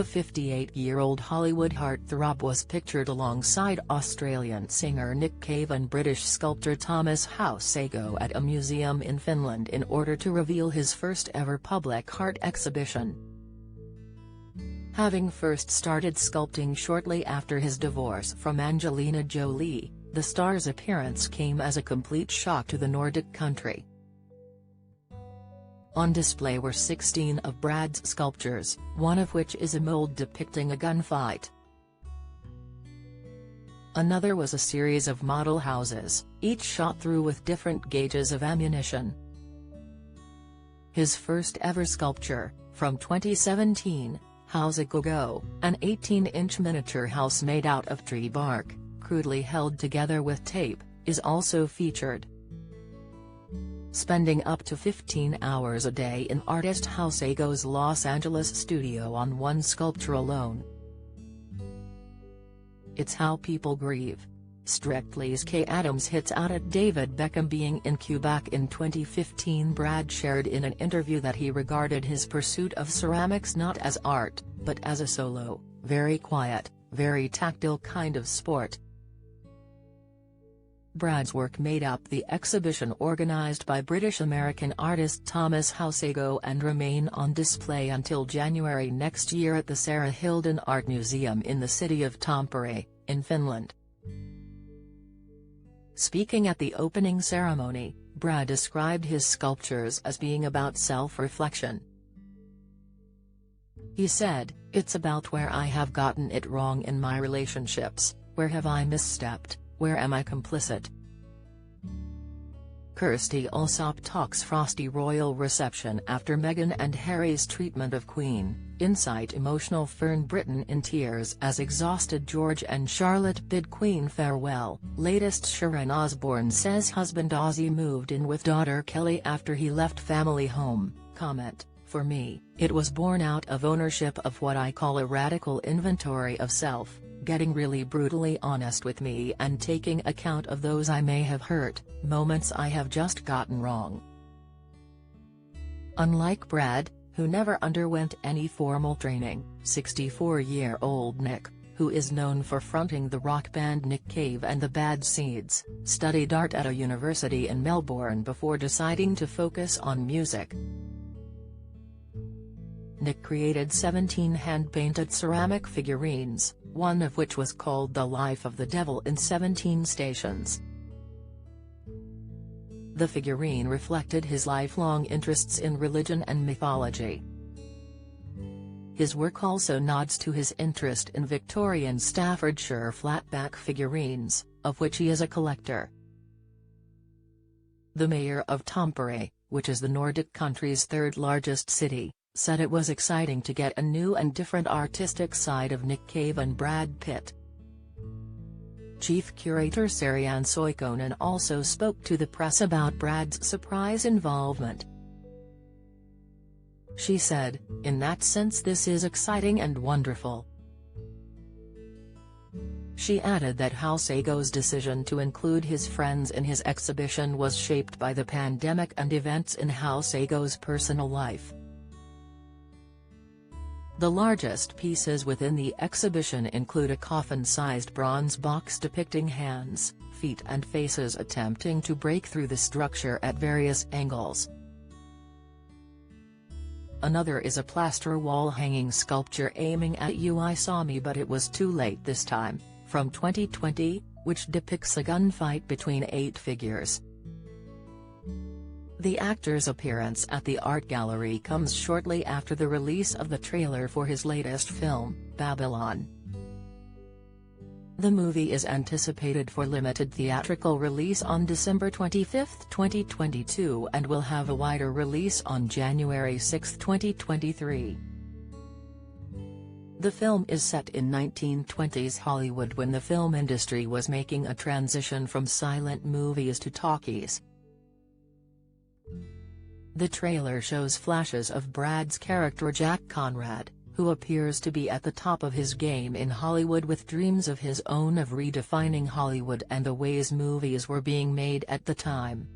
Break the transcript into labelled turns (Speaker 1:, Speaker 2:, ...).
Speaker 1: The 58-year-old Hollywood heartthrob was pictured alongside Australian singer Nick Cave and British sculptor Thomas Hausago at a museum in Finland in order to reveal his first-ever public art exhibition. Having first started sculpting shortly after his divorce from Angelina Jolie, the star's appearance came as a complete shock to the Nordic country. On display were 16 of Brad's sculptures, one of which is a mold depicting a gunfight. Another was a series of model houses, each shot through with different gauges of ammunition. His first ever sculpture, from 2017, Hausago, an 18-inch miniature house made out of tree bark, crudely held together with tape, is also featured. Spending up to 15 hours a day in artist Hausago's Los Angeles studio on one sculpture alone. It's how people grieve. Strictly's Kay Adams hits out at David Beckham being in Q. Back in 2015, Brad shared in an interview that he regarded his pursuit of ceramics not as art, but as a solo, very quiet, very tactile kind of sport. Brad's work made up the exhibition organised by British-American artist Thomas Hausago and remain on display until January next year at the Sarah Hilden Art Museum in the city of Tampere, in Finland. Speaking at the opening ceremony, Brad described his sculptures as being about self-reflection. He said, "It's about where I have gotten it wrong in my relationships, where have I misstepped, where am I complicit?" Kirsty Allsopp talks frosty royal reception after Meghan and Harry's treatment of Queen, Insight emotional Fern Britton in tears as exhausted George and Charlotte bid Queen farewell. Latest Sharon Osbourne says husband Ozzy moved in with daughter Kelly after he left family home. Comment, "For me, it was born out of ownership of what I call a radical inventory of self, getting really brutally honest with me and taking account of those I may have hurt, moments I have just gotten wrong." Unlike Brad, who never underwent any formal training, 64-year-old Nick, who is known for fronting the rock band Nick Cave and the Bad Seeds, studied art at a university in Melbourne before deciding to focus on music. Nick created 17 hand-painted ceramic figurines, one of which was called The Life of the Devil in 17 Stations. The figurine reflected his lifelong interests in religion and mythology. His work also nods to his interest in Victorian Staffordshire flatback figurines, of which he is a collector. The mayor of Tampere, which is the Nordic country's third-largest city, said it was exciting to get a new and different artistic side of Nick Cave and Brad Pitt. Chief curator Sarianne Soikonen also spoke to the press about Brad's surprise involvement. She said, "In that sense this is exciting and wonderful." She added that Hausago's decision to include his friends in his exhibition was shaped by the pandemic and events in Hausago's personal life. The largest pieces within the exhibition include a coffin-sized bronze box depicting hands, feet and faces attempting to break through the structure at various angles. Another is a plaster wall-hanging sculpture aiming at "You I Saw Me But It Was Too Late This Time", from 2020, which depicts a gunfight between 8 figures. The actor's appearance at the art gallery comes shortly after the release of the trailer for his latest film, Babylon. The movie is anticipated for limited theatrical release on December 25, 2022 and will have a wider release on January 6, 2023. The film is set in 1920s Hollywood when the film industry was making a transition from silent movies to talkies. The trailer shows flashes of Brad's character Jack Conrad, who appears to be at the top of his game in Hollywood with dreams of his own of redefining Hollywood and the ways movies were being made at the time.